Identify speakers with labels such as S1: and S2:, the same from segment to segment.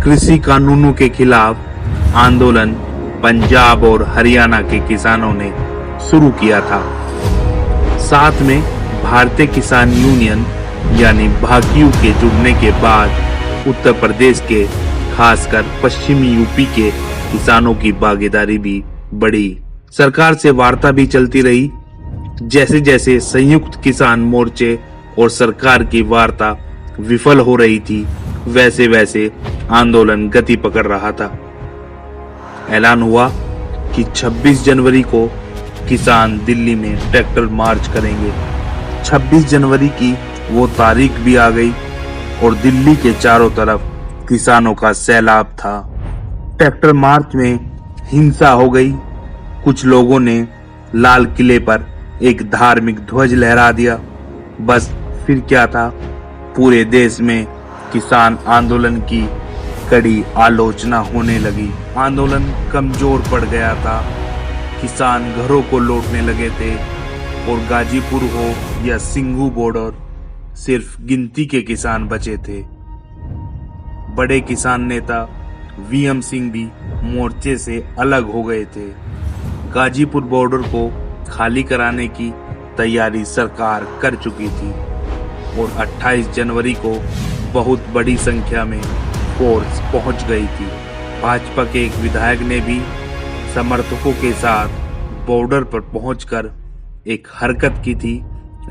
S1: कृषि कानूनों के खिलाफ आंदोलन पंजाब और हरियाणा के किसानों ने शुरू किया था। साथ में भारतीय किसान यूनियन यानी भाकियू के जुड़ने के बाद उत्तर प्रदेश के खासकर पश्चिमी यूपी के किसानों की भागीदारी भी बढ़ी। सरकार से वार्ता भी चलती रही। जैसे जैसे संयुक्त किसान मोर्चे और सरकार की वार्ता विफल हो रही थी, वैसे वैसे आंदोलन गति पकड़ रहा था। ऐलान हुआ कि 26 जनवरी को किसान दिल्ली में ट्रैक्टर मार्च करेंगे। 26 जनवरी की वो तारीख भी आ गई और दिल्ली के चारों तरफ किसानों का सैलाब था। ट्रैक्टर मार्च में हिंसा हो गई। कुछ लोगों ने लाल किले पर एक धार्मिक ध्वज लहरा दिया। बस फिर क्या था, पूरे देश में किसान आंदोलन की कड़ी आलोचना होने लगी। आंदोलन कमजोर पड़ गया था। किसान घरों को लौटने लगे थे और गाजीपुर हो या सिंघू बॉर्डर, सिर्फ गिनती के किसान बचे थे। बड़े किसान नेता वीएम सिंह भी मोर्चे से अलग हो गए थे। गाजीपुर बॉर्डर को खाली कराने की तैयारी सरकार कर चुकी थी और 28 जनवरी को बहुत बड़ी संख्या में फोर्स पहुंच गई थी। भाजपा के एक विधायक ने भी समर्थकों के साथ बॉर्डर पर पहुंचकर एक हरकत की थी,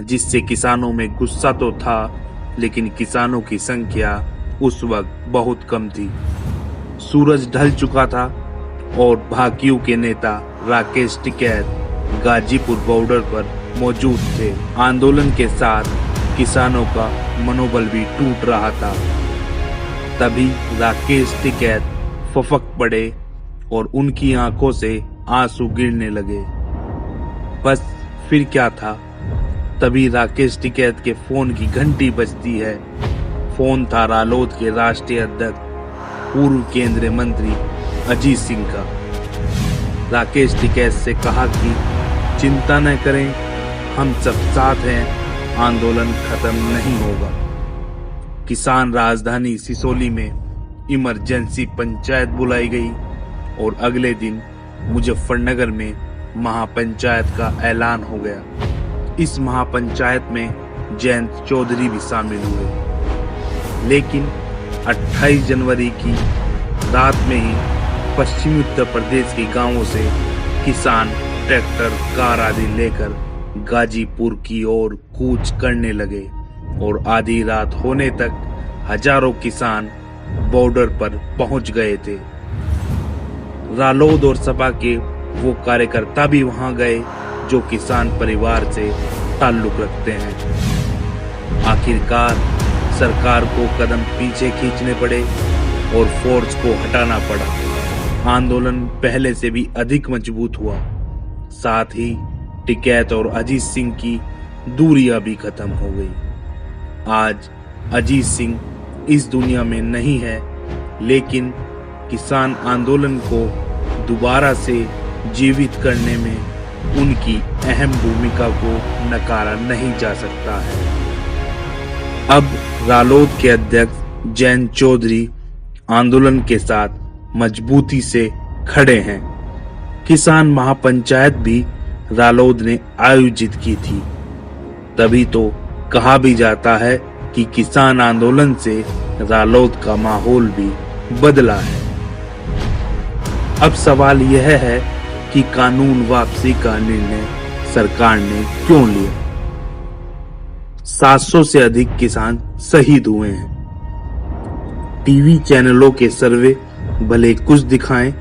S1: जिससे किसानों में गुस्सा तो था, लेकिन किसानों की संख्या उस वक्त बहुत कम थी। सूरज ढल चुका था और भाकियू के नेता राकेश टिकैत गाजीपुर बॉर्डर पर मौजूद थे। आंदोलन के साथ किसानों का मनोबल भी टूट रहा था। तभी राकेश टिकैत फफक पड़े और उनकी आंखों से आंसू गिरने लगे। बस फिर क्या था, तभी राकेश टिकैत के फोन की घंटी बजती है। फोन था रालोद के राष्ट्रीय अध्यक्ष पूर्व केंद्रीय मंत्री अजीत सिंह का। राकेश टिकैत से कहा कि चिंता न करें, हम सब साथ हैं, आंदोलन खत्म नहीं होगा। किसान राजधानी सिसोली में इमरजेंसी पंचायत बुलाई गई और अगले दिन मुजफ्फरनगर में महापंचायत का ऐलान हो गया। इस महापंचायत में जयंत चौधरी भी शामिल हुए। लेकिन 28 जनवरी की रात में ही पश्चिमी उत्तर प्रदेश के गांवों से किसान ट्रैक्टर, कार आदि लेकर गाजीपुर की ओर कूच करने लगे और आधी रात होने तक हजारों किसान बॉर्डर पर पहुंच गए थे। रालोद और सपा के वो कार्यकर्ता भी वहां गए जो किसान परिवार से ताल्लुक रखते हैं। आखिरकार सरकार को कदम पीछे खींचने पड़े और फोर्स को हटाना पड़ा। आंदोलन पहले से भी अधिक मजबूत हुआ। साथ ही टिकैत और अजीत सिंह की दूरियां भी खत्म हो गई। आज अजीत सिंह इस दुनिया में नहीं है, लेकिन किसान आंदोलन को दोबारा से जीवित करने में उनकी अहम भूमिका को नकारा नहीं जा सकता है। अब रालोद के अध्यक्ष जयंत चौधरी आंदोलन के साथ मजबूती से खड़े हैं। किसान महापंचायत भी रालोद ने आयोजित की थी। तभी तो कहा भी जाता है कि किसान आंदोलन से रालोद का माहौल भी बदला है। अब सवाल यह है कि कानून वापसी का निर्णय सरकार ने क्यों लिया। 700 से अधिक किसान शहीद हुए हैं। टीवी चैनलों के सर्वे भले कुछ दिखाएं,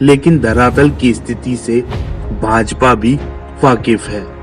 S1: लेकिन धरातल की स्थिति से भाजपा भी वाकिफ है।